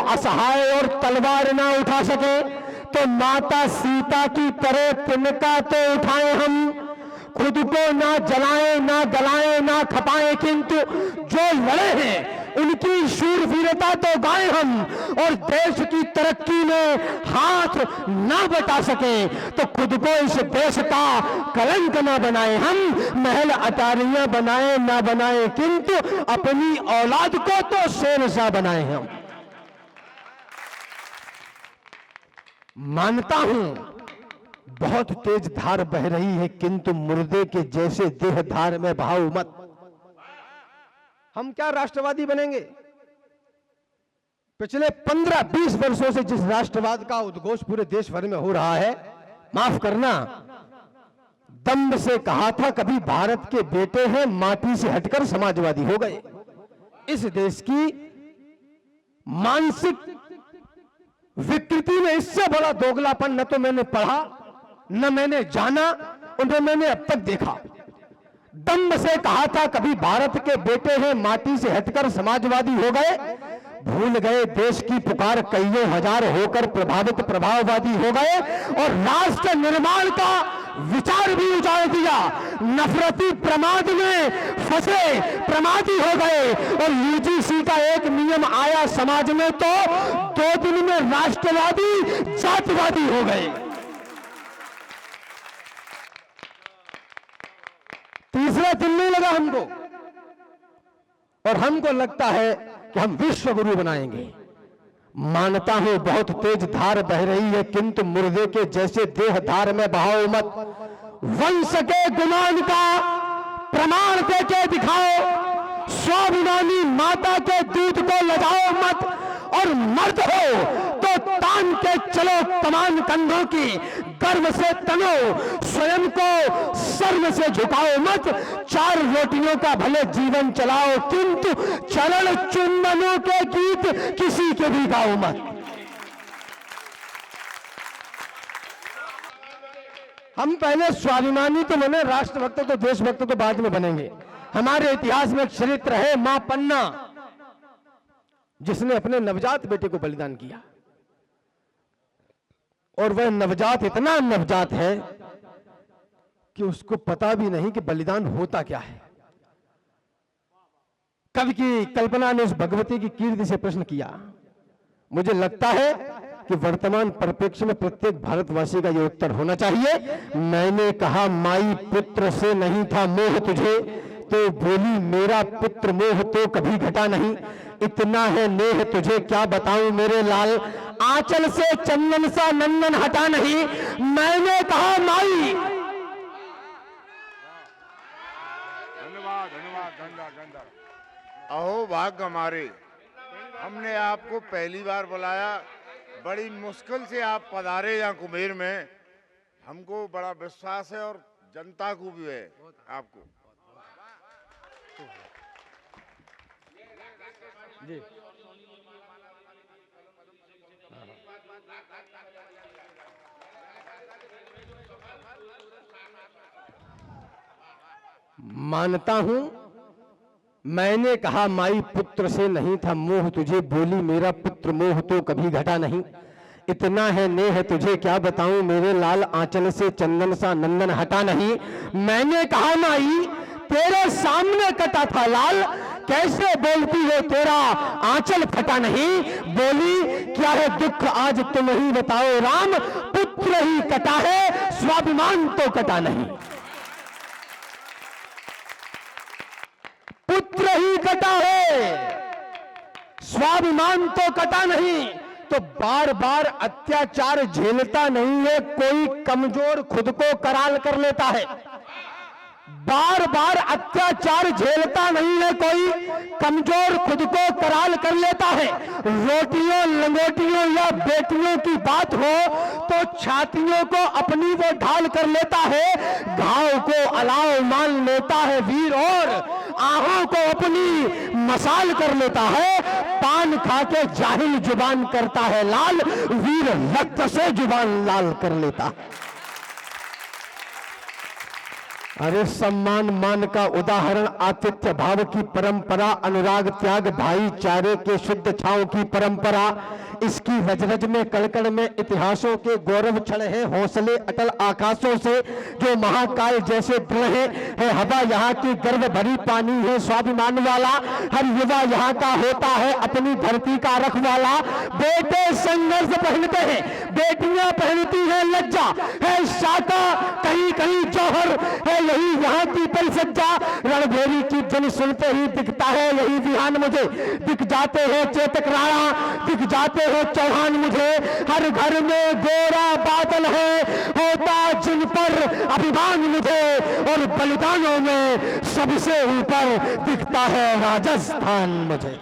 असहाय और तलवार ना उठा सके तो माता सीता की तरह तिनका तो उठाएं हम। खुद को ना जलाएं ना गलाएं ना खपाएं, किंतु जो लड़े हैं उनकी शूरवीरता तो गाएं हम। और देश की तरक्की में हाथ ना बटा सके तो खुद को इस देश का कलंक ना बनाए हम। महल अटारियां बनाए ना बनाए, किंतु अपनी औलाद को तो शेरशाह बनाए हम। मानता हूं बहुत तेज धार बह रही है, किंतु मुर्दे के जैसे देह धार में बहाओ मत। हम क्या राष्ट्रवादी बनेंगे? पिछले 15-20 वर्षों से जिस राष्ट्रवाद का उद्घोष पूरे देश भर में हो रहा है, माफ करना, दम्भ से कहा था कभी भारत के बेटे हैं, माटी से हटकर समाजवादी हो गए। इस देश की मानसिक विकृति में इससे बड़ा दोगलापन न तो मैंने पढ़ा न मैंने जाना और न मैंने अब तक देखा। दम्भ से कहा था कभी भारत के बेटे हैं, माटी से हटकर समाजवादी हो गए। भूल गए देश की पुकार, कईयों हजार होकर प्रभावित प्रभाववादी हो गए और राष्ट्र निर्माण का विचार भी उजाड़ दिया। नफरती प्रमाद में फंसे प्रमादी हो गए और यूजीसी का एक नियम आया समाज में तो 2 दिन में राष्ट्रवादी जातिवादी हो गए। तीसरा दिन नहीं लगा हमको, और हमको लगता है कि हम विश्व गुरु बनाएंगे। मानता हूं बहुत तेज धार बह रही है, किंतु मुर्दे के जैसे देह धार में बहाओ मत। वंश के गुमान का प्रमाण देके दिखाओ, स्वाभिमानी माता के दूध को लजाओ मत। और मर्द हो तो तान के चलो कमान कंधों की, गर्व से तनो, स्वयं को शर्म से झुकाओ मत। 4 रोटियों का भले जीवन चलाओ, किंतु चरण चुंबनों के गीत किसी के भी गाओ मत। हम पहले स्वाभिमानी तो बने, राष्ट्रभक्त तो देशभक्त तो बाद में बनेंगे। हमारे इतिहास में एक चरित्र है मां पन्ना, जिसने अपने नवजात बेटे को बलिदान किया। और वह नवजात इतना नवजात है कि उसको पता भी नहीं कि बलिदान होता क्या है। कवि की कल्पना ने उस भगवती की कीर्ति से प्रश्न किया। मुझे लगता है कि वर्तमान परिप्रेक्ष्य में प्रत्येक भारतवासी का यह उत्तर होना चाहिए। मैंने कहा माई पुत्र से नहीं था मोह तुझे, तो बोली मेरा पुत्र मोह तो कभी घटा नहीं। इतना है नेह तुझे क्या बताऊं मेरे लाल, आंचल से चंदन सा नंदन हटा नहीं। मैंने कहा माई। धन्यवाद धन्यवाद धन्यवाद। अहो भाग्य हमारे, हमने आपको पहली बार बुलाया, बड़ी मुश्किल से आप पधारे यहाँ कुबेर में। हमको बड़ा विश्वास है और जनता को भी है आपको जी। मानता हूं मैंने कहा माई पुत्र से नहीं था मोह तुझे, बोली मेरा पुत्र मोह तो कभी घटा नहीं। इतना है नेह तुझे क्या बताऊं मेरे लाल, आंचल से चंदन सा नंदन हटा नहीं। मैंने कहा माई तेरे सामने कटा था लाल, कैसे बोलती हो तेरा आंचल फटा नहीं। बोली क्या है दुख आज तुम ही बताओ राम, पुत्र ही कटा है स्वाभिमान तो कटा नहीं। पुत्र ही कटा है, स्वाभिमान तो कटा नहीं। तो बार बार अत्याचार झेलता नहीं है कोई कमजोर, खुद को कराल कर लेता है। बार बार अत्याचार झेलता नहीं है कोई कमजोर, खुद को कराल कर लेता है। रोटियों लंगोटियों या बेटियों की बात हो तो छातियों को अपनी वो ढाल कर लेता है। घाव को अलाव मान लेता है वीर और आहों को अपनी मसाल कर लेता है। पान खा के जाहिल जुबान करता है लाल, वीर रक्त से जुबान लाल कर लेता है। अरे सम्मान मान का उदाहरण आतिथ्य भाव की परंपरा, अनुराग त्याग भाईचारे के शुद्ध छांव की परंपरा, इसकी रज रज में कड़कड़ में इतिहासों के गौरव क्षण है, हौसले अटल आकाशों से जो महाकाय जैसे दृढ़ है हवा यहाँ की गर्व भरी पानी है स्वाभिमान वाला, हर युवा यहाँ का होता है अपनी धरती का रखवाला। बेटे संघर्ष पहनते हैं, बेटियां पहनती हैं लज्जा, है शाका कहीं कहीं जौहर, है यही यहाँ की परिसज्जा। रणभेरी की धुन सुनते ही दिखता है यही विहान मुझे, दिख जाते हैं चेतक राणा, दिख जाते हैं चौहान मुझे। हर घर में गोरा बादल है, होता जिन पर अभिमान मुझे, और बलिदानों में सबसे ऊपर दिखता है राजस्थान मुझे।